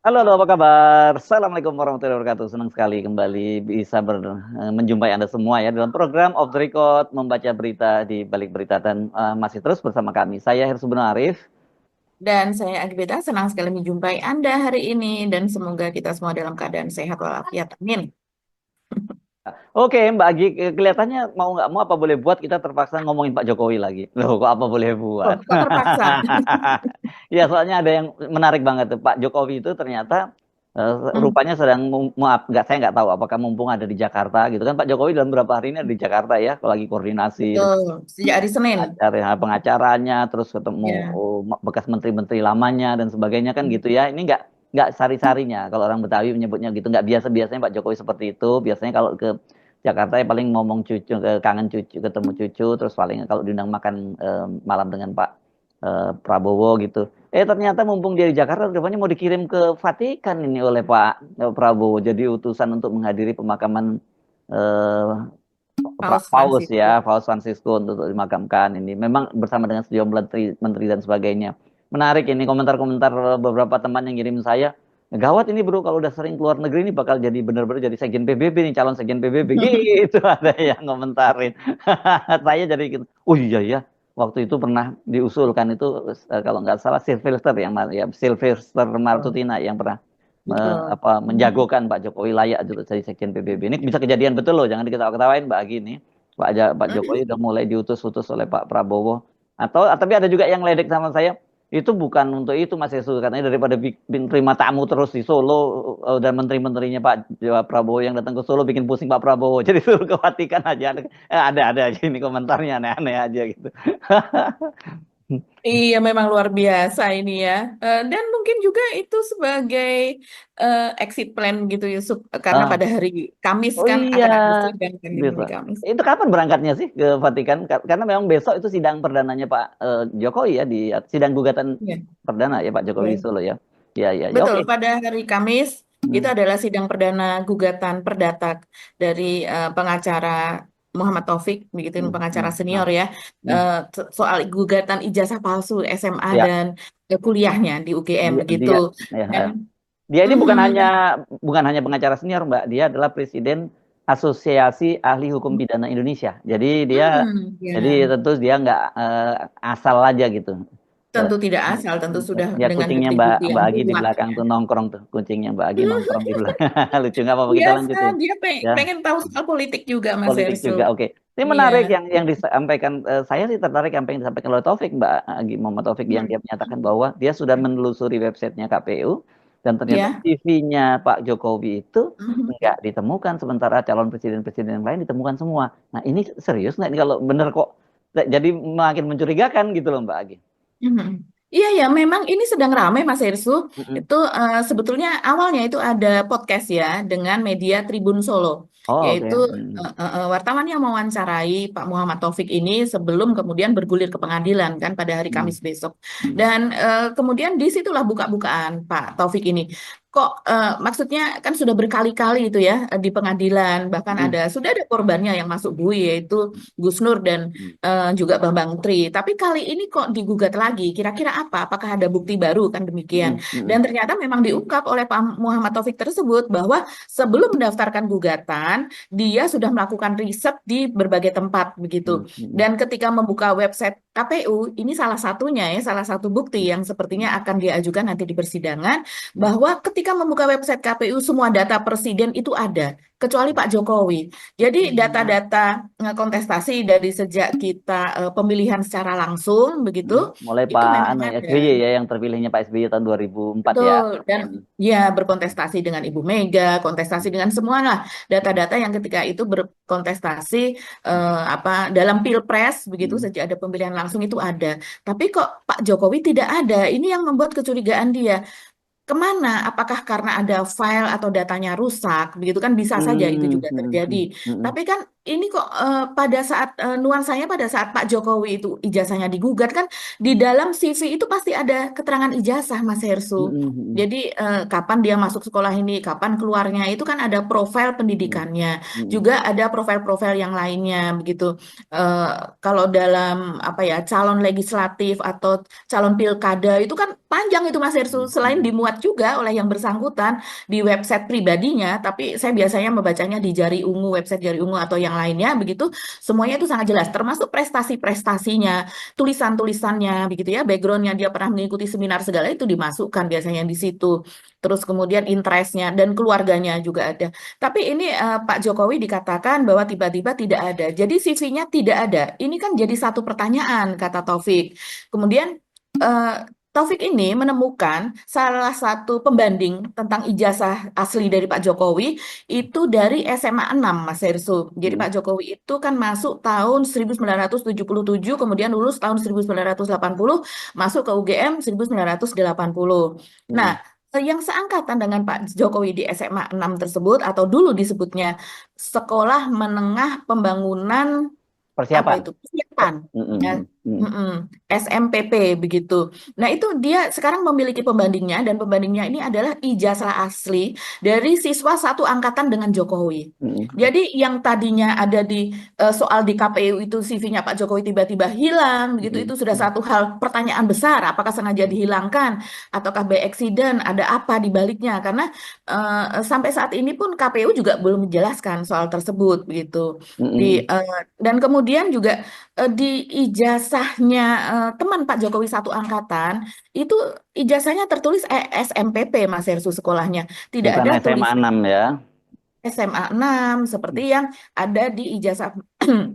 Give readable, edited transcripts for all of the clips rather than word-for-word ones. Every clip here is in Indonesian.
Halo, halo, apa kabar? Assalamualaikum warahmatullahi wabarakatuh. Senang sekali kembali bisa menjumpai Anda semua ya dalam program Off the Record, membaca berita di balik berita dan masih terus bersama kami. Saya Hersubun Arif. Dan saya Agbeta senang sekali menjumpai Anda hari ini dan semoga kita semua dalam keadaan sehat walafiat. Amin. Oke, Mbak Agi, kelihatannya mau nggak mau apa boleh buat kita terpaksa ngomongin Pak Jokowi lagi. Loh, kok apa boleh Oh, buat? kok terpaksa? Ya, soalnya ada yang menarik banget tuh. Pak Jokowi itu ternyata Hmm, rupanya sedang maaf, nggak saya nggak tahu apakah mumpung ada di Jakarta gitu kan. Pak Jokowi dalam beberapa hari ini ada di Jakarta ya, kalau lagi koordinasi betul. Sejak hari Senin. acara pengacaranya, terus ketemu Ya. bekas menteri-menteri lamanya dan sebagainya kan gitu ya. Ini nggak sari-sarinya kalau orang Betawi menyebutnya gitu. Nggak biasa-biasanya Pak Jokowi seperti itu. Biasanya kalau ke Jakarta ya paling ngomong cucu, kangen cucu, ketemu cucu, terus paling kalau diundang makan malam dengan Pak Prabowo gitu. Ternyata mumpung dia di Jakarta, rupanya mau dikirim ke Vatikan ini oleh Pak Prabowo. Jadi utusan untuk menghadiri pemakaman eh, Paus Paus Francisco. ya, Paus Francisco untuk dimakamkan ini. Memang bersama dengan sejumlah menteri dan sebagainya. Menarik ini komentar-komentar beberapa teman yang ngirim saya. Gawat ini bro, kalau udah sering keluar negeri ini bakal jadi benar-benar jadi sekjen PBB nih, calon sekjen PBB gitu ada yang ngomentarin. Saya jadi gitu. Oh iya ya, waktu itu pernah diusulkan itu kalau nggak salah Sylvester ya Sylvester Betul. Martutina yang pernah Betul. Hmm. menjagokan Pak Jokowi layak untuk jadi sekjen PBB. Ini bisa kejadian betul loh, jangan diketawa-ketawain Mbak Agi nih. Pak Jokowi udah mulai diutus-utus oleh Pak Prabowo. Atau tapi ada juga yang ledek sama saya, itu bukan untuk itu Mas Yesus, katanya daripada bikin terima tamu terus di Solo dan menteri-menterinya Pak Prabowo yang datang ke Solo bikin pusing Pak Prabowo. Jadi suruh ke Vatikan aja. Ada aja ini komentarnya aneh-aneh aja gitu. Iya, memang luar biasa ini ya. Dan mungkin juga itu sebagai exit plan gitu Yusuf, karena Ah, pada hari Kamis oh kan iya, akan ada sidang kan di bisa. hari Kamis. Itu kapan berangkatnya sih ke Vatikan? Karena memang besok itu sidang perdananya Pak Jokowi ya di sidang gugatan Iya, perdana ya Pak Jokowi di betul. Solo ya. Ya ya ya Betul, oke. pada hari Kamis itu Hmm, adalah sidang perdana gugatan perdata dari pengacara Muhammad Taufik, begitu pengacara Nah, senior ya, hmm, soal gugatan ijazah palsu SMA ya dan kuliahnya di UGM dia begitu. dia ya, Dan dia ini mhm, bukan hanya pengacara senior Mbak, dia adalah presiden Asosiasi Ahli Hukum Pidana Indonesia. Jadi ya tentu dia nggak asal aja gitu. Eh, tentu tidak asal, tentu sudah Ya dengan kucingnya Mbak bukti-bukti yang Mbak Agi di kuat. belakang tuh nongkrong tuh kucingnya Mbak Agi nongkrong di belakang. Lucu nggak apa-apa kita Biasa, lanjutin. dia Ya pengen tahu soal politik juga Mas politik Erso. juga oke. Ini Iya. menarik yang disampaikan saya sih tertarik apa yang disampaikan oleh Taufik Mbak Agi Muhammad Taufik yang dia Hmm. menyatakan bahwa dia sudah menelusuri websitenya KPU dan ternyata Ya. CV-nya Pak Jokowi itu Mhm. nggak ditemukan sementara calon presiden-presiden yang lain ditemukan semua. Nah ini serius nggak ini kalau bener kok jadi makin mencurigakan gitu loh Mbak Agi. Mhm. Iya ya, memang ini sedang ramai Mas Hersu. Mm-mm. Itu sebetulnya awalnya itu ada podcast ya dengan media Tribun Solo, Oh oke. yaitu wartawan yang mewawancarai Pak Muhammad Taufik ini sebelum kemudian bergulir ke pengadilan kan pada hari Mm. Kamis besok. Dan kemudian disitulah buka-bukaan Pak Taufik ini. Kok maksudnya kan sudah berkali-kali itu ya di pengadilan, bahkan Mm. sudah ada korbannya yang masuk bui yaitu Gus Nur dan Mm. juga Bambang Tri. Tapi kali ini kok digugat lagi? Kira-kira apa? Apakah ada bukti baru kan demikian? Mm. Dan Mm. ternyata memang diungkap oleh Pak Muhammad Taufik tersebut bahwa sebelum mendaftarkan gugatan, dia sudah melakukan riset di berbagai tempat begitu. Mm. Mm. Dan ketika membuka website KPU, ini salah satunya ya, salah satu bukti yang sepertinya akan diajukan nanti di persidangan, Mm. bahwa ketika membuka website KPU semua data presiden itu ada, kecuali Pak Jokowi. Jadi Mm. data-data kontestasi dari sejak kita pemilihan secara langsung begitu Mulai itu Pak memang anu ada. SBY ya yang terpilihnya Pak SBY tahun 2004 ya. Betul, dan Mm. ya berkontestasi dengan Ibu Mega, kontestasi dengan semua lah data-data yang ketika itu berkontestasi apa dalam Pilpres begitu Mm. sejak ada pemilihan langsung itu ada. Tapi kok Pak Jokowi tidak ada? Ini yang membuat kecurigaan dia. Kemana? Apakah karena ada file atau datanya rusak? Begitu kan bisa saja itu Mm. juga Mm. terjadi. Mm. Mm. Tapi kan ini kok pada saat nuansanya pada saat Pak Jokowi itu ijazahnya digugat kan di dalam CV itu pasti ada keterangan ijazah Mas Hersu. Mm, mm, Jadi kapan dia masuk sekolah ini, kapan keluarnya itu kan ada profil mm, pendidikannya, mm, juga ada profil-profil yang lainnya begitu. Eh, Kalau dalam apa ya calon legislatif atau calon pilkada itu kan panjang itu Mas Hersu. mm, Selain mm, dimuat juga oleh yang bersangkutan di website pribadinya, tapi saya biasanya membacanya di Jari Ungu, website Jari Ungu atau yang lainnya begitu, semuanya itu sangat jelas, termasuk prestasi-prestasinya, tulisan-tulisannya begitu ya, backgroundnya dia pernah mengikuti seminar segala itu dimasukkan biasanya di situ. Terus kemudian interestnya dan keluarganya juga ada. Tapi ini Pak Jokowi dikatakan bahwa tiba-tiba tidak ada. Jadi CV-nya tidak ada. Ini kan jadi satu pertanyaan kata Taufik. Kemudian eh, Taufik ini menemukan salah satu pembanding tentang ijazah asli dari Pak Jokowi itu dari SMA 6, Mas Hersu. Jadi mm, Pak Jokowi itu kan masuk tahun 1977, kemudian lulus tahun 1980, masuk ke UGM 1980. mm. Nah, yang seangkatan dengan Pak Jokowi di SMA 6 tersebut, atau dulu disebutnya Sekolah Menengah Pembangunan apa Persiapan. itu persiapan Mm, ya. mm, mm, SMPP begitu. Nah itu dia sekarang memiliki pembandingnya dan pembandingnya ini adalah ijazah asli dari siswa satu angkatan dengan Jokowi. mm, mm, Jadi yang tadinya ada di soal di KPU itu CV-nya Pak Jokowi tiba-tiba hilang begitu, mm, itu sudah mm, satu hal pertanyaan besar, apakah sengaja dihilangkan ataukah by accident, ada apa di baliknya, karena sampai saat ini pun KPU juga belum menjelaskan soal tersebut begitu. mm, Di mm. dan kemudian juga di ijazahnya teman Pak Jokowi satu angkatan itu ijazahnya tertulis SMPP Mas Hersu sekolahnya. Tidak Bukan ada SMA tulisan 6 ya. SMA 6 seperti yang ada di ijazah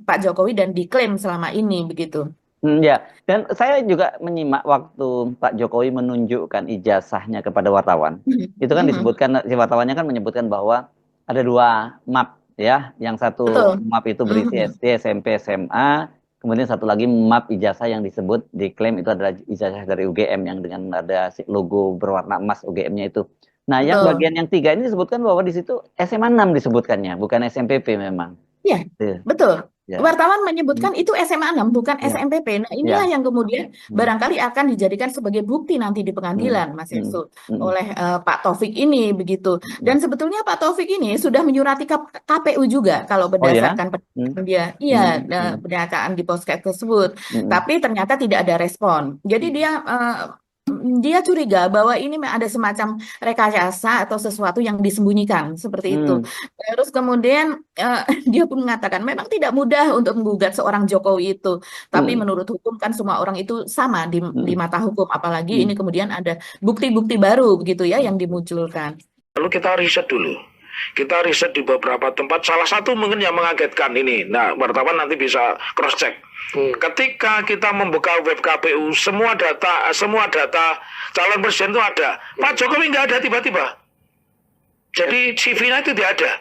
Pak Jokowi dan diklaim selama ini begitu. Ya, dan saya juga menyimak waktu Pak Jokowi menunjukkan ijazahnya kepada wartawan. Itu kan Mhm. disebutkan, si wartawannya kan menyebutkan bahwa ada dua map ya. Yang satu Betul. map itu berisi Mhm. SD, SMP, SMA. Kemudian satu lagi map ijazah yang disebut diklaim itu adalah ijazah dari UGM yang dengan ada logo berwarna emas UGM-nya itu. Nah, yang Betul. bagian yang tiga ini disebutkan bahwa di situ SMA 6 disebutkannya, bukan SMPP memang. Iya, Tuh, betul. ya. Wartawan Hmm, menyebutkan itu SMA 6 bukan ya, SMPP. Nah, inilah ya. yang kemudian Hmm, barangkali akan dijadikan sebagai bukti nanti di hmm, pengadilan, Mas hmm, Yesu, hmm. oleh Pak Taufik ini begitu. Hmm. Dan sebetulnya Pak Taufik ini sudah menyurati KPU juga kalau Oh ya? berdasarkan Hmm, pernyataan dia. Iya, hmm, hmm, pernyataan di podcast tersebut. hmm, Tapi ternyata tidak ada respon. Jadi hmm, dia curiga bahwa ini ada semacam rekayasa atau sesuatu yang disembunyikan seperti itu. hmm, Terus kemudian dia pun mengatakan memang tidak mudah untuk menggugat seorang Jokowi itu, tapi hmm, menurut hukum kan semua orang itu sama di hmm, mata hukum, apalagi ini hmm, kemudian ada bukti-bukti baru begitu ya yang dimunculkan. Lalu kita riset dulu. Kita riset di beberapa tempat. Salah satu mungkin yang mengagetkan ini. Nah, wartawan nanti bisa cross check. Ketika kita membuka web KPU, semua data calon presiden itu ada. Pak Jokowi nggak ada tiba-tiba. Jadi CV-nya itu tidak ada.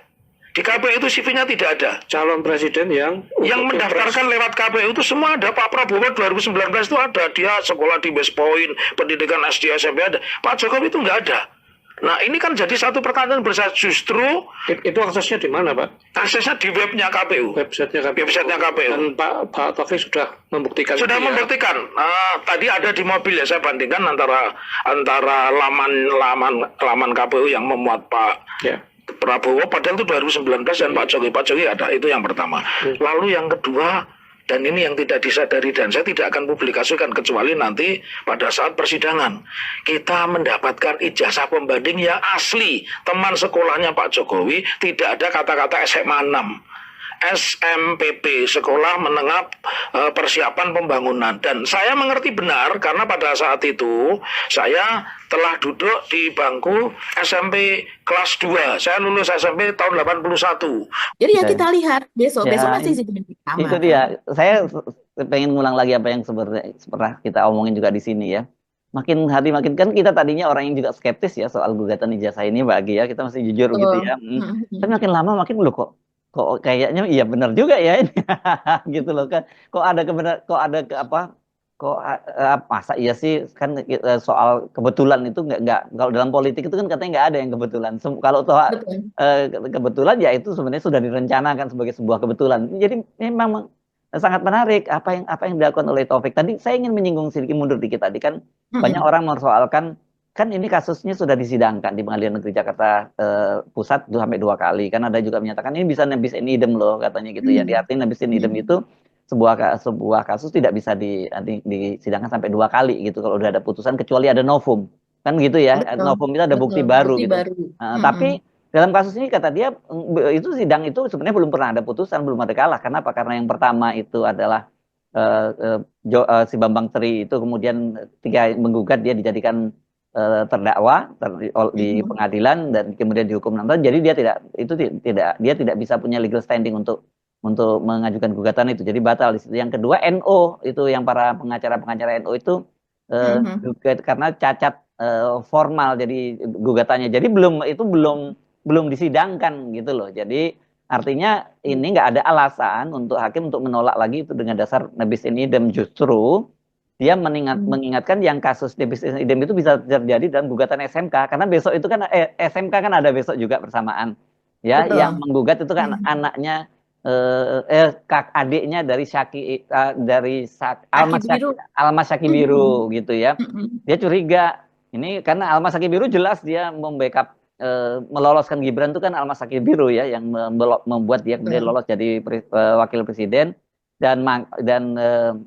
Di KPU itu CV-nya tidak ada. Calon presiden yang Mendaftarkan lewat KPU itu semua ada. Pak Prabowo 2019 itu ada. Dia sekolah di West Point, pendidikan SD SMP ada. Pak Jokowi itu nggak ada. Nah, ini kan jadi satu pertanyaan besar. Justru itu aksesnya di mana, Pak? aksesnya di webnya KPU. Websitenya KPU. Websitenya KPU. Dan Pak Taufik sudah membuktikan. Sudah itu ya? membuktikan. Tadi ada di mobil ya, saya bandingkan antara laman KPU yang memuat Pak Ya. Prabowo padahal itu 2019 dan Pak Jokowi ada. Itu yang pertama. Lalu yang kedua, dan ini yang tidak disadari dan saya tidak akan publikasikan kecuali nanti pada saat persidangan, kita mendapatkan ijazah pembanding yang asli teman sekolahnya Pak Jokowi, tidak ada kata-kata SMA 6. SMPP, Sekolah Menengah Persiapan Pembangunan. Dan saya mengerti benar karena pada saat itu saya telah duduk di bangku SMP kelas 2. Saya lulus SMP tahun 81. Jadi ya Ya, kita lihat besok ya, masih sidang pertama itu kan. dia. Saya pengen ngulang lagi apa yang pernah kita omongin juga di sini ya. Makin hari makin kan kita tadinya orang yang juga skeptis ya soal gugatan ijazah ini Mbak Agi ya. Kita masih jujur gitu Betul. ya. Tapi makin lama makin loh kok kayaknya iya benar juga ya ini gitu loh kan. Kok ada Kok masa iya sih kan soal kebetulan itu nggak kalau dalam politik itu kan katanya nggak ada yang kebetulan. Kalau toh Betul. kebetulan ya itu sebenarnya sudah direncanakan sebagai sebuah kebetulan. Jadi memang sangat menarik apa yang dilakukan oleh Taufik. Tadi saya ingin menyinggung sedikit mundur dikit tadi kan banyak Mm-mm. orang mempersoalkan kan ini kasusnya sudah disidangkan di Pengadilan Negeri Jakarta Pusat 2 sampai 2 kali kan ada juga menyatakan ini bisa nebis in idem loh katanya gitu ya. Mm. Artinya nebis in idem Mm. itu sebuah kasus tidak bisa disidangkan sampai 2 kali gitu kalau udah ada putusan kecuali ada novum kan gitu ya Betul, novum itu ada bukti betul. baru Bukti gitu. baru. Tapi Mm-mm. dalam kasus ini kata dia itu sidang itu sebenarnya belum pernah ada putusan belum ada kalah karena apa karena yang pertama itu adalah si Bambang Tri itu kemudian ketika menggugat dia dijadikan terdakwa di Mm-mm. pengadilan dan kemudian dihukum 6 tahun jadi dia tidak bisa punya legal standing untuk mengajukan gugatan itu. Jadi batal di situ. Yang kedua NO itu yang para pengacara-pengacara NO itu Mhm. juga karena cacat formal jadi gugatannya. Jadi belum disidangkan gitu loh. Jadi artinya ini nggak ada alasan untuk hakim untuk menolak lagi itu dengan dasar nebis in idem justru dia mengingatkan yang kasus nebis in idem itu bisa terjadi dalam gugatan SMK karena besok itu kan SMK kan ada besok juga bersamaan ya yang Betul. menggugat itu kan Mhm. anaknya adiknya dari Kaki biru. Almas Syaki Biru Mhm. gitu ya. Mhm. Dia curiga ini karena Almas Syaki Biru jelas dia membackup meloloskan Gibran itu kan Almas Syaki Biru ya yang membuat dia kemudian Betul. lolos jadi wakil presiden dan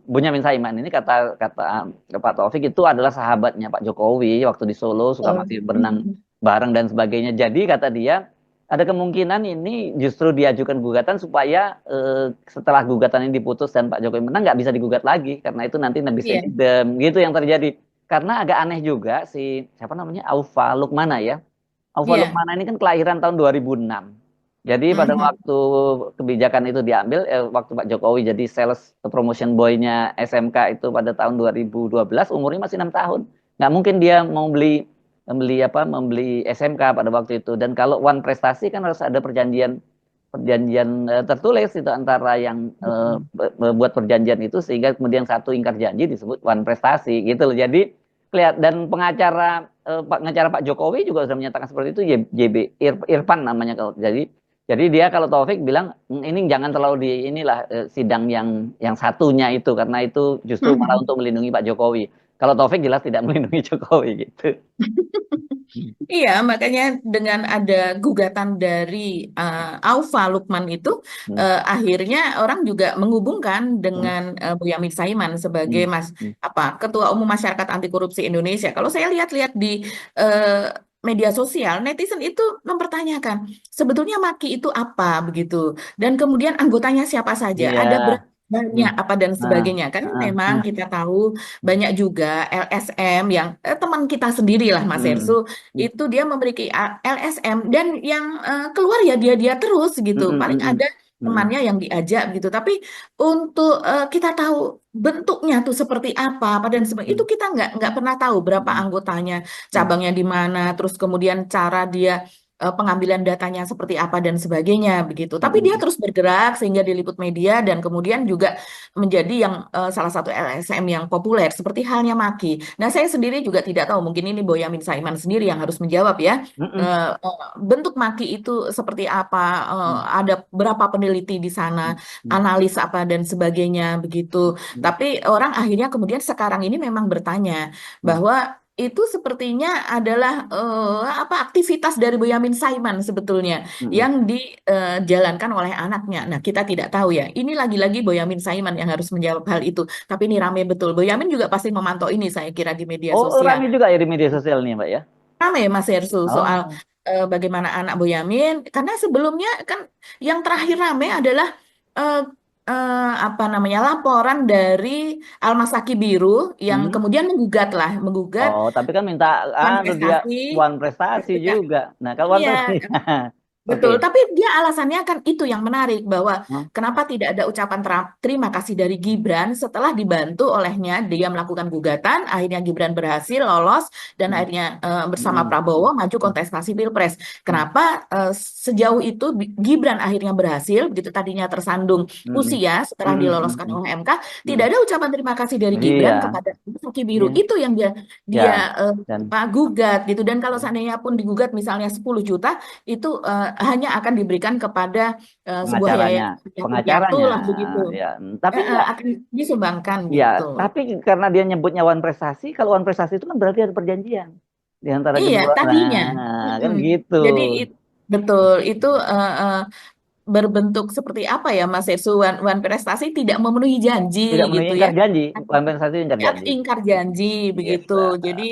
Bonyamin Saiman ini kata Pak Taufik itu adalah sahabatnya Pak Jokowi waktu di Solo suka Betul. masih berenang Mhm. bareng dan sebagainya. Jadi kata dia ada kemungkinan ini justru diajukan gugatan supaya setelah gugatan ini diputus dan Pak Jokowi menang nggak bisa digugat lagi karena itu nanti nebis in Iya. idem gitu yang terjadi karena agak aneh juga si siapa namanya Aufa Lukmana ya Aufa Iya. Lukmana ini kan kelahiran tahun 2006 jadi pada Mhm. waktu kebijakan itu diambil waktu Pak Jokowi jadi sales promotion boy-nya SMK itu pada tahun 2012 umurnya masih 6 tahun nggak mungkin dia mau membeli SMK pada waktu itu dan kalau one prestasi kan harus ada perjanjian perjanjian tertulis itu antara yang Betul. membuat perjanjian itu sehingga kemudian satu ingkar janji disebut one prestasi gitu loh jadi dan pengacara Pak Jokowi juga sudah menyatakan seperti itu JB Irfan namanya kalau jadi dia kalau Taufik bilang ini jangan terlalu di inilah sidang yang satunya itu karena itu justru malah Mhm. untuk melindungi Pak Jokowi kalau Taufik jelas tidak melindungi Jokowi gitu. Iya, makanya dengan ada gugatan dari Aufa Lukman itu, Hmm, akhirnya orang juga menghubungkan hmm, dengan Boyamin Saiman sebagai hmm, hmm, Ketua Umum Masyarakat Anti Korupsi Indonesia. Kalau saya lihat-lihat di eh, media sosial, netizen itu mempertanyakan sebetulnya Maki itu apa begitu, dan kemudian anggotanya siapa saja, iya. ada berapa Hmm. banyak apa dan Nah, sebagainya. Karena ah, memang ah, kita tahu banyak juga LSM yang teman kita sendiri lah Mas Ersu hmm, hmm, itu dia memiliki LSM dan yang keluar ya dia terus gitu. hmm, Paling hmm, ada hmm, temannya yang diajak gitu. Tapi untuk kita tahu bentuknya tuh seperti apa dan sebagainya hmm, itu kita nggak pernah tahu berapa hmm, anggotanya, hmm, cabangnya di mana, terus kemudian cara dia pengambilan datanya seperti apa dan sebagainya begitu. Tapi dia hmm, terus bergerak sehingga diliput media dan kemudian juga menjadi yang salah satu LSM yang populer seperti halnya Maki. Nah, saya sendiri juga tidak tahu, mungkin ini Boyamin Saiman sendiri yang harus menjawab ya. hmm, Bentuk Maki itu seperti apa, hmm, ada berapa peneliti di sana, hmm, hmm, analis apa dan sebagainya begitu. hmm, Tapi orang akhirnya kemudian sekarang ini memang bertanya hmm, bahwa itu sepertinya adalah aktivitas dari Boyamin Saiman sebetulnya hmm, yang dijalankan oleh anaknya. Nah, kita tidak tahu ya. Ini lagi-lagi Boyamin Saiman yang harus menjawab hal itu. Tapi ini rame betul. Boyamin juga pasti memantau ini saya kira di media Oh, sosial. rame juga ya di media sosial nih, Mbak ya? Rame Mas Hersu soal Oh, bagaimana anak Boyamin. Karena sebelumnya kan yang terakhir rame adalah eh, apa namanya laporan dari Almasaki Biru yang hmm. kemudian menggugat Oh, tapi kan minta dia prestasi. one prestasi juga. Nah, kalau one Iya, prestasi, Betul, Oke. tapi dia alasannya kan itu yang menarik bahwa Hmm, kenapa tidak ada ucapan terima kasih dari Gibran setelah dibantu olehnya dia melakukan gugatan, akhirnya Gibran berhasil lolos dan hmm, akhirnya bersama hmm, Prabowo maju hmm, kontestasi Pilpres. hmm, Kenapa sejauh itu Gibran akhirnya berhasil begitu tadinya tersandung hmm, hmm, usia setelah hmm, hmm, diloloskan hmm, oleh MK, hmm. tidak ada ucapan terima kasih dari Iya, Gibran kepada Saky Biru. iya, Itu yang dia ya. dia Dan gugat gitu dan kalau seandainya pun digugat misalnya 10 juta itu hanya akan diberikan kepada sebuah pengacaranya, yayasan yatim-piatu pengacaranya, lah begitu. ya. Tapi enggak, Akan disumbangkan ya. gitu. Tapi karena dia nyebutnya wan prestasi, kalau wan prestasi itu kan berarti ada perjanjian di antara Iya, kedua. tadinya. Nah, kan Mm-mm. gitu. Jadi betul itu berbentuk seperti apa ya Mas Ersu? Wan prestasi tidak memenuhi janji Tidak memenuhi gitu ya. ingkar janji, wan prestasi ingkar Ya, janji. ingkar janji begitu. Biasa. Jadi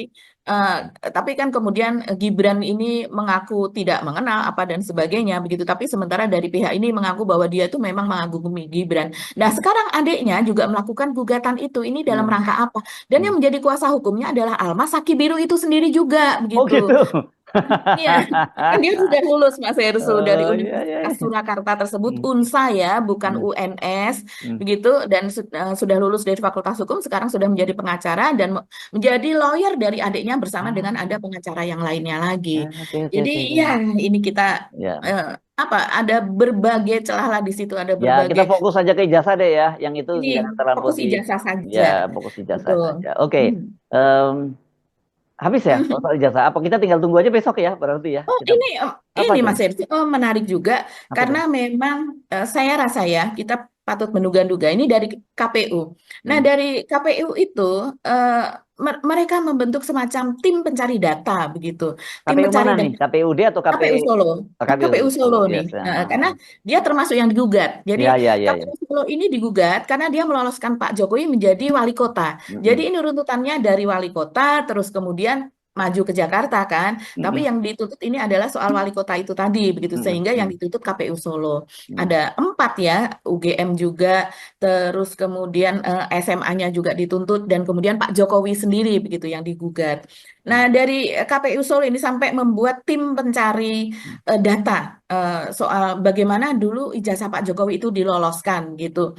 eh, tapi kan kemudian Gibran ini mengaku tidak mengenal apa dan sebagainya begitu. Tapi sementara dari pihak ini mengaku bahwa dia itu memang mengagumi Gibran. Nah, sekarang adiknya juga melakukan gugatan itu. Ini dalam Hmm, rangka apa? Dan yang hmm. menjadi kuasa hukumnya adalah Almas Saky Biru itu sendiri juga Oh begitu. gitu. Iya, kan dia sudah lulus Mas Hersу dari Oh iya, iya, Universitas iya. Surakarta tersebut, Hmm, UNSA ya, bukan hmm, UNS, hmm. begitu, dan sudah lulus dari Fakultas Hukum, sekarang sudah menjadi pengacara dan menjadi lawyer dari adiknya bersama dengan Ah, ada pengacara yang lainnya lagi. oke, oke, Jadi oke, ya oke. ini kita Ya. apa? Ada berbagai celah lah di situ, ada Ya, kita berbagai. fokus saja ke ijazah deh ya. Yang itu Ini jangan terlampau fokus ijazah ya, saja, fokus ijazah betul. saja. Oke. Hmm. Em, habis ya kalau soal ijazah. Apa kita tinggal tunggu aja besok ya berarti ya. Oh Kita apa ini tuh? Mas Herzi, menarik juga Apa tuh? karena memang saya rasa ya kita patut menduga-duga ini dari KPU. Nah Hmm. dari KPU itu eh, mereka membentuk semacam tim pencari data begitu, tim KPU pencari mana nih? data KPUD atau KPU KPU? Solo, KPU KPU Solo Solo nih, biasa. Karena dia termasuk yang digugat. Jadi Ya, ya, ya, ya. KPU Solo ini digugat karena dia meloloskan Pak Jokowi menjadi wali kota. Jadi Mm-mm. ini runtutannya dari wali kota, terus kemudian maju ke Jakarta kan. Tapi Mm-mm. yang dituntut ini adalah soal wali kota itu tadi, begitu sehingga yang Mm-mm. dituntut KPU Solo. Mm-mm. Ada 4 ya, UGM juga, terus kemudian SMA-nya juga dituntut dan kemudian Pak Jokowi sendiri begitu yang digugat. Nah, dari KPU Solo ini sampai membuat tim pencari data soal bagaimana dulu ijazah Pak Jokowi itu diloloskan gitu.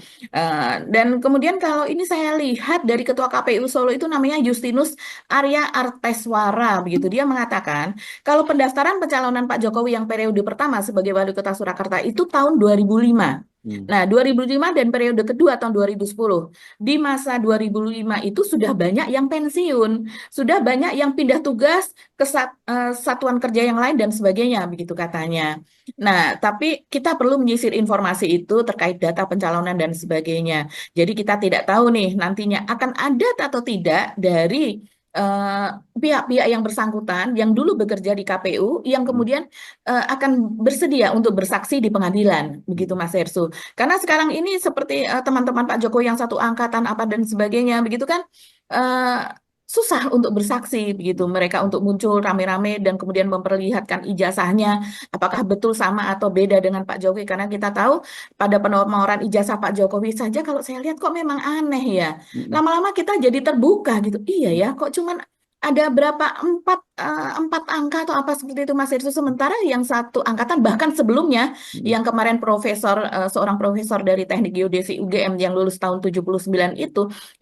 Dan kemudian kalau ini saya lihat dari Ketua KPU Solo itu namanya Justinus Arya Arteswara begitu. Dia mengatakan kalau pendaftaran pencalonan Pak Jokowi yang periode pertama sebagai Wali Kota Surakarta itu tahun 2005. Mm. Nah, 2005 dan periode kedua tahun 2010. Di masa 2005 itu sudah banyak yang pensiun, sudah banyak yang pindah tugas ke satuan kerja yang lain dan sebagainya, begitu katanya. Nah, tapi kita perlu menyisir informasi itu terkait data pencalonan dan sebagainya. Jadi kita tidak tahu nih nantinya akan ada atau tidak dari pihak-pihak yang bersangkutan yang dulu bekerja di KPU yang kemudian akan bersedia untuk bersaksi di pengadilan, begitu Mas Hersu. Karena sekarang ini seperti teman-teman Pak Jokowi yang satu angkatan apa dan sebagainya, begitu kan eh, susah untuk bersaksi, begitu mereka untuk muncul rame-rame dan kemudian memperlihatkan ijazahnya, apakah betul sama atau beda dengan Pak Jokowi? Karena kita tahu pada penomoran ijazah Pak Jokowi saja kalau saya lihat kok memang aneh ya. Mm-mm. Lama-lama kita jadi terbuka gitu. Iya ya, kok cuman ada berapa empat angka atau apa seperti itu Mas Irsu, sementara yang satu angkatan bahkan sebelumnya Mm-mm. yang kemarin seorang profesor dari Teknik Geodesi UGM yang lulus tahun 79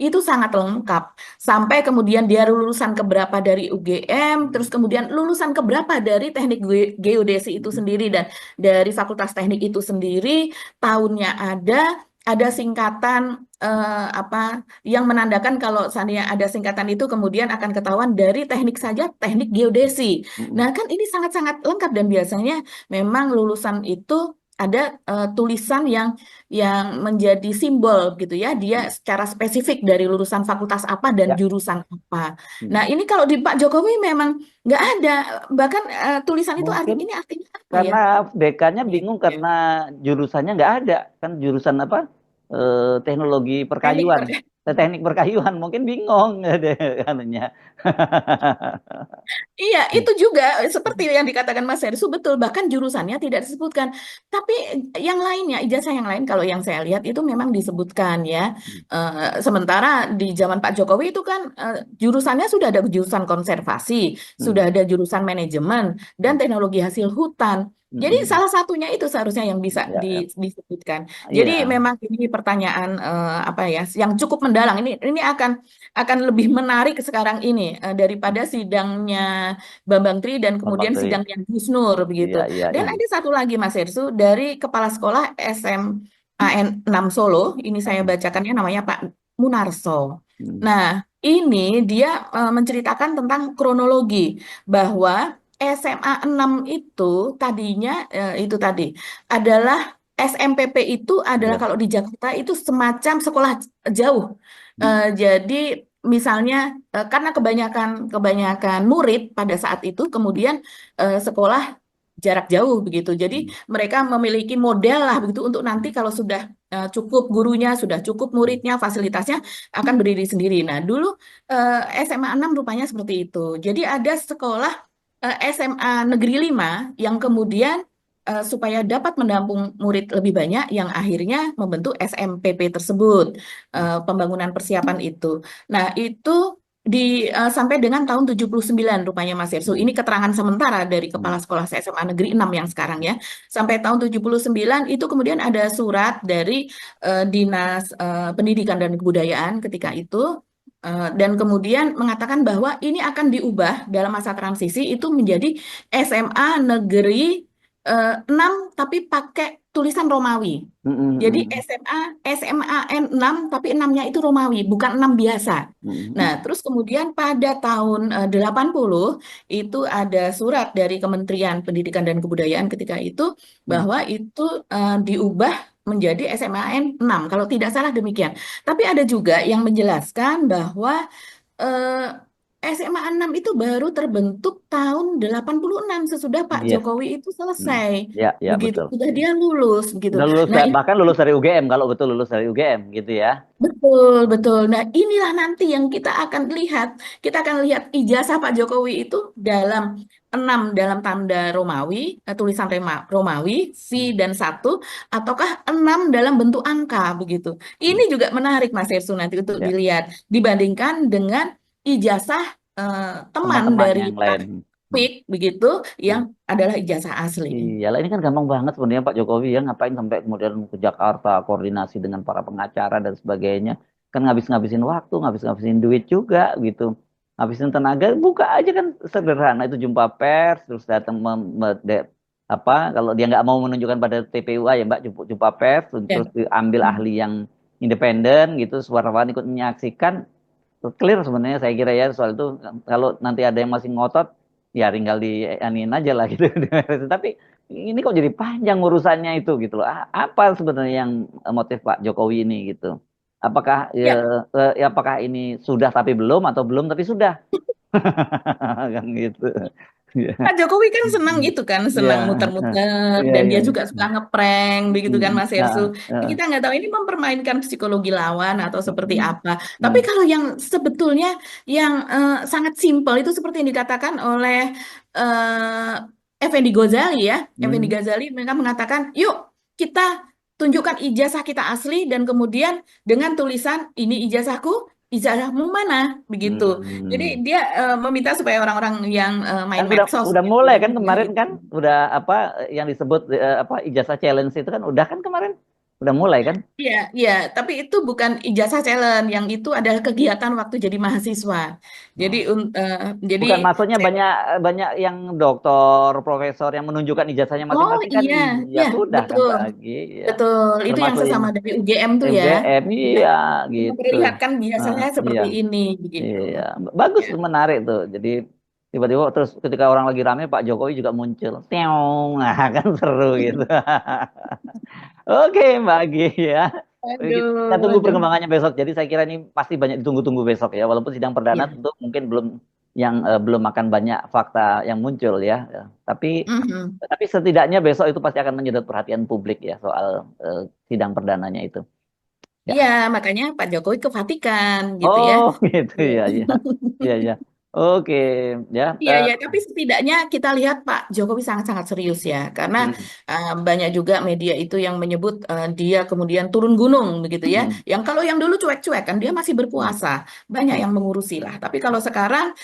itu sangat lengkap sampai kemudian dia lulusan keberapa dari UGM terus kemudian lulusan keberapa dari Teknik Geodesi itu sendiri dan dari Fakultas Teknik itu sendiri tahunnya ada singkatan apa yang menandakan kalau seandainya ada singkatan itu kemudian akan ketahuan dari teknik saja teknik geodesi. Mm-mm. Nah, kan ini sangat-sangat lengkap dan biasanya memang lulusan itu ada tulisan yang menjadi simbol gitu ya. Dia secara spesifik dari lulusan fakultas apa dan Ya. jurusan apa. Mm. Nah, ini kalau di Pak Jokowi memang nggak ada. Bahkan tulisan itu Mungkin ini artinya apa ya? karena dekannya bingung karena jurusannya nggak ada kan jurusan apa teknologi Teknik perkayuan teknik perkayuan mungkin bingung katanya. Iya, itu juga seperti yang dikatakan Mas Hersu betul, bahkan jurusannya tidak disebutkan. Tapi yang lainnya, ijazah yang lain kalau yang saya lihat itu memang disebutkan ya. Sementara di zaman Pak Jokowi itu kan jurusannya sudah ada jurusan konservasi, sudah ada jurusan manajemen dan teknologi hasil hutan. Jadi Mm-mm. salah satunya itu seharusnya yang bisa Ya, ya. disebutkan. Jadi Iya, memang ini pertanyaan apa ya yang cukup mendalam. Ini akan lebih menarik sekarang ini daripada sidangnya Bambang Tri dan Bambang kemudian Tri. sidangnya Gus Nur Iya, begitu. iya, Dan iya. ada satu lagi Mas Hersu dari Kepala Sekolah SMAN 6 Solo. Ini saya Mm, bacakannya namanya Pak Munarso. mm, Nah, ini dia menceritakan tentang kronologi bahwa SMA 6 itu tadinya itu tadi adalah SMPP itu adalah iya. kalau di Jakarta itu semacam sekolah jauh. Mm, Jadi misalnya karena kebanyakan kebanyakan murid pada saat itu kemudian sekolah jarak jauh begitu. Jadi mm, mereka memiliki model lah begitu untuk nanti kalau sudah cukup gurunya, sudah cukup muridnya, fasilitasnya akan berdiri sendiri. Nah, dulu SMA 6 rupanya seperti itu. Jadi ada sekolah SMA Negeri 5 yang kemudian supaya dapat menampung murid lebih banyak yang akhirnya membentuk SMPP tersebut, pembangunan persiapan itu. Nah, itu sampai dengan tahun 79 rupanya Mas Yerso. mm, Ini keterangan sementara dari Kepala mm, Sekolah SMA Negeri 6 yang sekarang ya. Sampai tahun 79 itu kemudian ada surat dari Dinas Pendidikan dan Kebudayaan ketika itu dan kemudian mengatakan bahwa ini akan diubah dalam masa transisi itu menjadi SMA Negeri 6 tapi pakai tulisan Romawi. mm, mm, Jadi mm, SMAN 6 tapi 6-nya itu Romawi, bukan 6 biasa. mm, Nah, mm, terus kemudian pada tahun 80 itu ada surat dari Kementerian Pendidikan dan Kebudayaan ketika itu mm. bahwa itu diubah menjadi SMAN 6 kalau tidak salah demikian. Tapi ada juga yang menjelaskan bahwa eh, SMA 6 itu baru terbentuk tahun 86 sesudah Pak Iya. Jokowi itu Mm. selesai. Ya, ya Begitu betul. sudah dia lulus begitu. Udah lulus Nah, ini bahkan lulus dari UGM kalau betul lulus dari UGM gitu ya. betul, betul. Nah, inilah nanti yang kita akan lihat. Kita akan lihat ijazah Pak Jokowi itu dalam 6 dalam tanda Romawi, tulisan Romawi, V dan 1, ataukah 6 dalam bentuk angka begitu. Ini Mm. juga menarik Mas Hersu nanti untuk Ya, dilihat dibandingkan dengan ijazah teman teman-temannya dari yang Pak lain. Mm. Fik begitu yang Mm. adalah ijazah asli. Iya, lah ini kan gampang banget sebenarnya Pak Jokowi ya ngapain sampai kemudian ke Jakarta koordinasi dengan para pengacara dan sebagainya. Kan ngabis-ngabisin waktu, ngabis-ngabisin duit juga gitu. Ngabisin tenaga, buka aja kan sederhana itu jumpa pers terus datang apa kalau dia nggak mau menunjukkan pada TPUA ya Mbak jumpa pers Ya. terus diambil Hmm. ahli yang independen gitu wartawan ikut menyaksikan clear sebenarnya saya kira ya soal itu kalau nanti ada yang masih ngotot ya tinggal dianin aja lah gitu. Tapi ini kok jadi panjang urusannya itu gitu loh. Apa sebenarnya yang motif Pak Jokowi ini gitu? Apakah Ya, apakah ini sudah tapi belum atau belum tapi sudah kan gitu. Ya, Pak Jokowi kan senang itu kan, ya, senang muter-muter ya, dan ya. dia juga suka ngeprank begitu kan Mas Hersu. Ya, Kita ya. nggak tahu ini mempermainkan psikologi lawan atau seperti apa. Tapi Hmm, kalau yang sebetulnya yang sangat simpel itu seperti yang dikatakan oleh eh, Effendi Ghazali ya. Effendi hmm, Ghazali mereka mengatakan, yuk kita tunjukkan ijazah kita asli dan kemudian dengan tulisan ini ijazahku, ijazahmu mana begitu. Jadi hmm. dia meminta supaya orang-orang yang Kan main medsos udah gitu mulai ya kan mudah kemarin itu. kan udah apa yang disebut apa ijazah challenge itu kan udah kan kemarin udah mulai kan. Iya, iya, tapi itu bukan ijazah challenge, yang itu adalah kegiatan waktu jadi mahasiswa. Jadi Oh. jadi Bukan maksudnya saya- banyak banyak yang doktor profesor yang menunjukkan ijazahnya oh masing-masing kan iya, ya iya, sudah kan betul. Pak Agi ya Betul. Itu yang termasuk yang sesama dari UGM tuh ya. UGM Iya, iya gitu. memperlihatkan Ah, biasanya iya. seperti ini begitu. Iya, bagus Ya. menarik tuh. Jadi tiba-tiba terus ketika orang lagi rame Pak Jokowi juga muncul. Teong, nah kan seru gitu. Oke Mbak Agi ya. Kita Aduh, tunggu aduh. perkembangannya besok. Jadi saya kira ini pasti banyak ditunggu-tunggu besok ya. Walaupun sidang perdana Ya. tentu mungkin belum akan banyak fakta yang muncul ya. Tapi Mhm. tapi setidaknya besok itu pasti akan menyedot perhatian publik ya soal sidang perdananya itu. Ya. Iya, makanya Pak Jokowi ke Vatikan gitu ya. Oh gitu Iya. ya ya. Iya ya. Oke, ya. Iya, ya, tapi setidaknya kita lihat Pak Jokowi sangat-sangat serius ya, karena Mm, banyak juga media itu yang menyebut dia kemudian turun gunung begitu ya. mm, Yang kalau yang dulu cuek-cuek kan dia masih mm, berkuasa, banyak mm, yang mengurusi lah. Tapi kalau sekarang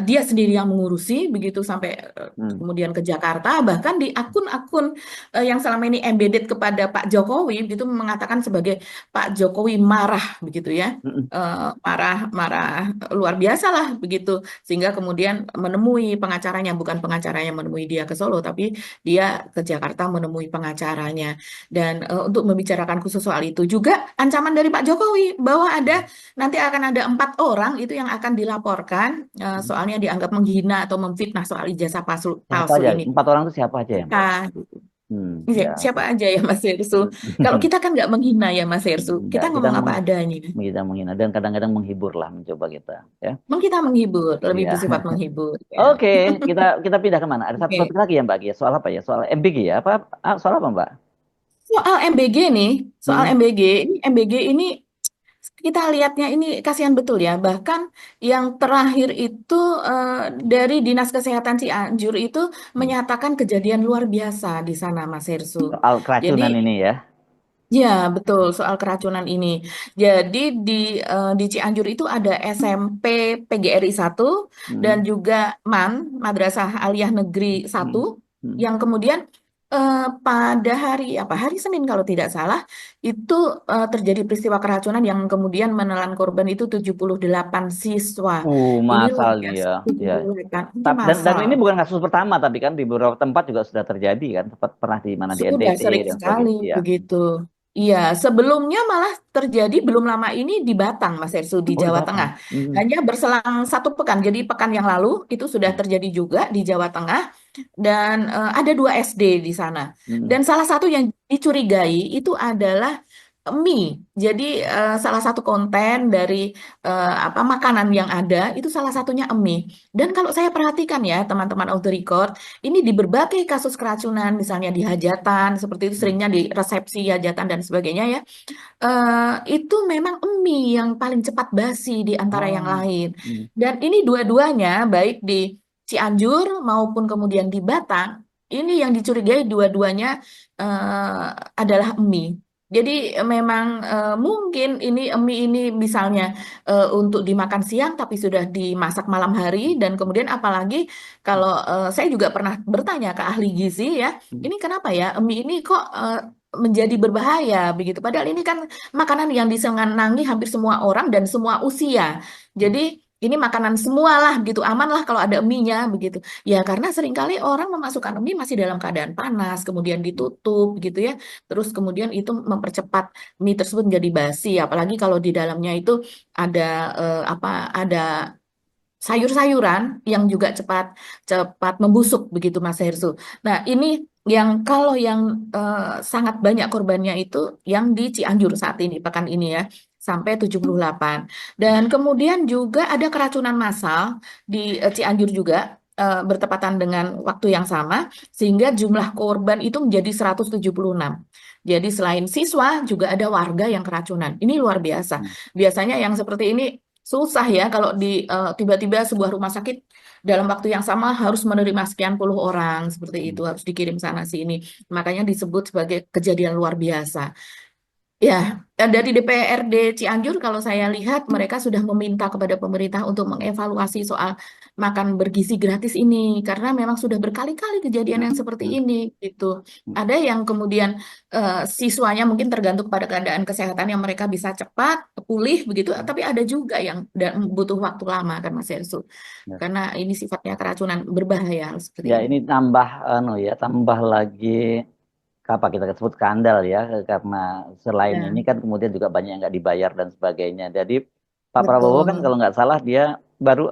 dia sendiri yang mengurusi begitu sampai mm, kemudian ke Jakarta, bahkan di akun-akun yang selama ini embedded kepada Pak Jokowi begitu mengatakan sebagai Pak Jokowi marah begitu ya. mm, Marah luar biasa lah begitu sehingga kemudian menemui pengacaranya, bukan pengacaranya menemui dia ke Solo, tapi dia ke Jakarta menemui pengacaranya. Dan untuk membicarakan khusus soal itu juga ancaman dari Pak Jokowi bahwa nanti akan ada 4 orang itu yang akan dilaporkan, mm. soalnya dianggap menghina atau memfitnah soal ijazah palsu, Siapa palsu aja? ini. 4 orang itu siapa aja ya, Mbak? Kita, Ya. siapa aja ya Mas Hersu? Kalau Mm. kita kan nggak menghina ya Mas Hersu, Enggak, kita ngomong apa adanya. kita menghina dan kadang-kadang menghibur lah mencoba kita, ya. Memang kita menghibur, lebih Iya. bersifat menghibur ya. Oke, kita pindah kemana? Ada satu topik Oke. lagi ya, Mbak Gia. Soal apa ya? Soal MBG ya? Soal apa, Mbak? Soal MBG nih, soal Hmm. MBG ini kita lihatnya ini kasihan betul ya. Bahkan yang terakhir itu dari Dinas Kesehatan Cianjur itu Hmm. menyatakan kejadian luar biasa di sana, Mas Hersu. Soal Jadi keracunan ini ya. ya betul soal keracunan ini. Jadi di Cianjur itu ada SMP PGRI 1 dan Hmm. juga MAN Madrasah Aliyah Negeri Hmm. 1 Hmm. yang kemudian pada hari Senin kalau tidak salah itu terjadi peristiwa keracunan yang kemudian menelan korban itu 78 siswa. Ini luar Masal biasa ya. Ya. 78. Ini Dan massal. ini bukan kasus pertama, tapi kan di beberapa tempat juga sudah terjadi kan. Tempat pernah di mana di Sudah NTT sering dan sekali sebagainya. Iya. begitu. Iya, sebelumnya malah terjadi belum lama ini di Batang, Mas Ersu, di Oh, di Jawa Batam. Tengah. Hmm. Hanya berselang 1 pekan, jadi pekan yang lalu itu sudah Hmm. terjadi juga di Jawa Tengah. Dan ada 2 SD di sana. Hmm. Dan salah satu yang dicurigai itu adalah mie. Jadi salah satu konten dari makanan yang ada itu salah satunya mie. Dan kalau saya perhatikan ya teman-teman auto record, ini di berbagai kasus keracunan, misalnya di hajatan, seperti itu Hmm. seringnya di resepsi hajatan dan sebagainya ya, itu memang mie yang paling cepat basi di antara yang Oh. lain. Hmm. Dan ini dua-duanya, baik di Cianjur maupun kemudian di Batang, ini yang dicurigai dua-duanya eh, adalah mie. Jadi memang mungkin ini mie ini misalnya untuk dimakan siang tapi sudah dimasak malam hari dan kemudian apalagi kalau saya juga pernah bertanya ke ahli gizi ya, Hmm. ini kenapa ya mie ini kok menjadi berbahaya begitu. Padahal ini kan makanan yang disenangi hampir semua orang dan semua usia. Jadi ini makanan semualah gitu, aman lah kalau ada mie-nya begitu. Ya karena seringkali orang memasukkan mie masih dalam keadaan panas, kemudian ditutup gitu ya. Terus kemudian itu mempercepat mie tersebut menjadi basi. Apalagi kalau di dalamnya itu ada ada sayur-sayuran yang juga cepat cepat membusuk begitu Mas Hersu. Nah, ini yang kalau yang sangat banyak korbannya itu yang di Cianjur saat ini pekan ini ya sampai 78. Dan kemudian juga ada keracunan massal di Cianjur juga bertepatan dengan waktu yang sama sehingga jumlah korban itu menjadi 176. Jadi selain siswa juga ada warga yang keracunan. Ini luar biasa. Hmm. Biasanya yang seperti ini susah ya kalau tiba-tiba sebuah rumah sakit dalam waktu yang sama harus menerima sekian puluh orang seperti itu Hmm. harus dikirim sana sini. Makanya disebut sebagai kejadian luar biasa. Ya, dan dari DPRD Cianjur kalau saya lihat mereka sudah meminta kepada pemerintah untuk mengevaluasi soal makan bergizi gratis ini karena memang sudah berkali-kali kejadian yang seperti Hmm. ini gitu. Ada yang kemudian siswanya mungkin tergantung pada keadaan kesehatan yang mereka bisa cepat pulih begitu, tapi ada juga yang butuh waktu lama kan Mas Ersu. Ya. Karena ini sifatnya keracunan berbahaya seperti Ya, ini. ini tambah tambah lagi apa kita sebut skandal ya, karena selain Ya, ini kan kemudian juga banyak yang nggak dibayar dan sebagainya. Jadi Pak Prabowo kan betul. kalau nggak salah dia baru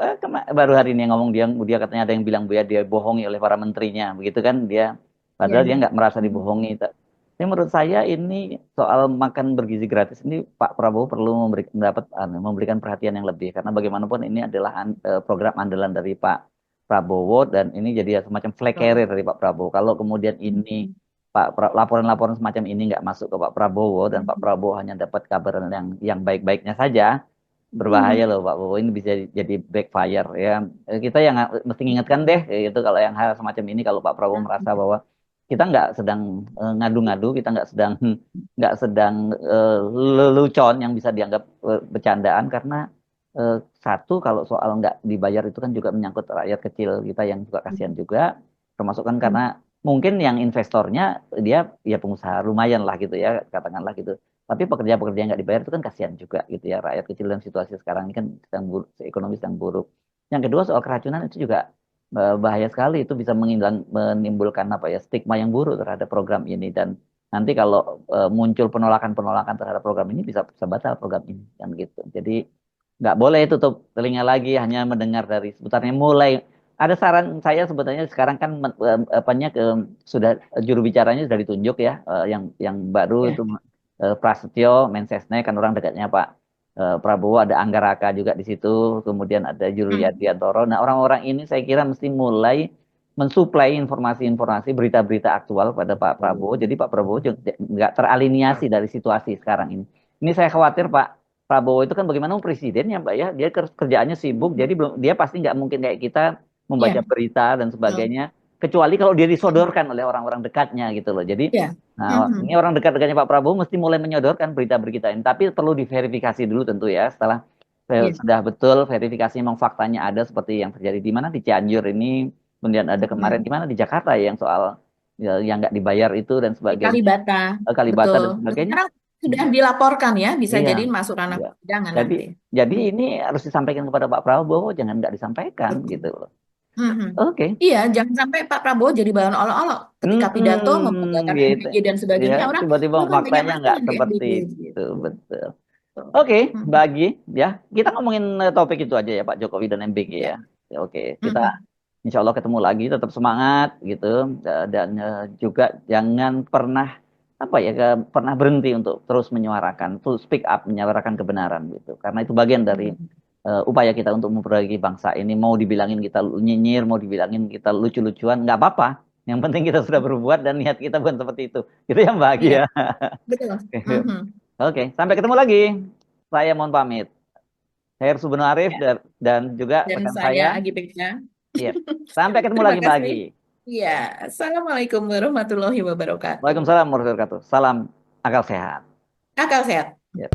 hari ini ngomong, dia katanya ada yang bilang ya dia bohongi oleh para menterinya begitu kan, dia padahal dia Ya. nggak merasa dibohongi. Tapi menurut saya ini soal makan bergizi gratis ini Pak Prabowo perlu memberikan perhatian yang lebih, karena bagaimanapun ini adalah program andalan dari Pak Prabowo dan ini jadi semacam flag carrier dari Pak Prabowo. Kalau kemudian ini laporan-laporan semacam ini nggak masuk ke Pak Prabowo dan Pak Prabowo hanya dapat kabar yang baik-baiknya saja, berbahaya loh Pak Bowo, ini bisa jadi backfire ya. Kita yang mesti ingatkan deh itu kalau yang hal semacam ini, kalau Pak Prabowo merasa bahwa kita nggak sedang ngadu-ngadu, kita nggak sedang lelucon yang bisa dianggap bercandaan, karena satu, kalau soal nggak dibayar itu kan juga menyangkut rakyat kecil kita yang juga kasihan juga, termasuk kan karena mungkin yang investornya dia ya pengusaha lumayan lah gitu ya, katakanlah gitu. Tapi pekerja-pekerja yang nggak dibayar itu kan kasihan juga gitu ya, rakyat kecil dalam situasi sekarang ini kan sedang buruk, ekonomi sedang buruk. Yang kedua, soal keracunan itu juga bahaya sekali, itu bisa menimbulkan apa ya, stigma yang buruk terhadap program ini, dan nanti kalau muncul penolakan-penolakan terhadap program ini bisa batal program ini kan gitu. Jadi nggak boleh tutup telinga lagi hanya mendengar dari sebutannya. Mulai ada saran saya sebetulnya sekarang kan sudah juru bicaranya sudah ditunjuk ya, yang baru itu Prasetyo Mensesnek, kan orang dekatnya Pak Prabowo, ada Anggaraka juga di situ, kemudian ada Yuli Yadriantoro. Nah, orang-orang ini saya kira mesti mulai mensuplai informasi-informasi, berita-berita aktual pada Pak Prabowo. Jadi Pak Prabowo juga nggak teraliniasi dari situasi sekarang ini. Ini saya khawatir Pak Prabowo itu kan bagaimana presiden ya Mbak ya, dia kerjaannya sibuk, jadi dia pasti nggak mungkin kayak kita membaca berita dan sebagainya, kecuali kalau dia disodorkan oleh orang-orang dekatnya gitu loh. Jadi ini orang dekat-dekatnya Pak Prabowo mesti mulai menyodorkan berita-berita ini, tapi perlu diverifikasi dulu tentu ya, setelah sudah betul verifikasi memang faktanya ada seperti yang terjadi di mana, di Cianjur ini, kemudian ada kemarin di mana, di Jakarta yang soal yang nggak dibayar itu dan sebagainya, Kalibata dan sebagainya. Sekarang sudah dilaporkan ya, bisa Iya, jadi masuk ranah iya. persidangan nanti. Jadi ini harus disampaikan kepada Pak Prabowo, jangan nggak disampaikan gitu loh. Oke. Iya, jangan sampai Pak Prabowo jadi bahan olok-olok ketika pidato membanggakan Gitu. MBG dan sebagainya. Ya, Orang tiba-tiba kan banyak faktanya nggak masalah di seperti MBG. itu, betul. Oke, bagi ya kita ngomongin topik itu aja ya, Pak Jokowi dan MBG ya. Oke, kita insya Allah ketemu lagi, tetap semangat gitu, dan juga jangan pernah pernah berhenti untuk terus menyuarakan, to speak up, menyuarakan kebenaran gitu, karena itu bagian dari upaya kita untuk memperbaiki bangsa ini. Mau dibilangin kita nyinyir, mau dibilangin kita lucu-lucuan, nggak apa-apa. Yang penting kita sudah berbuat dan niat kita bukan seperti itu. Itu yang bahagia. Betul. Oke, sampai ketemu lagi. Saya mohon pamit. Saya Subeno Arif dan juga rekan saya Agi Pekja. Iya. Sampai ketemu lagi Bagi. Iya. Assalamualaikum warahmatullahi wabarakatuh. Waalaikumsalam warahmatullahi wabarakatuh. Salam akal sehat. Akal sehat. Ya.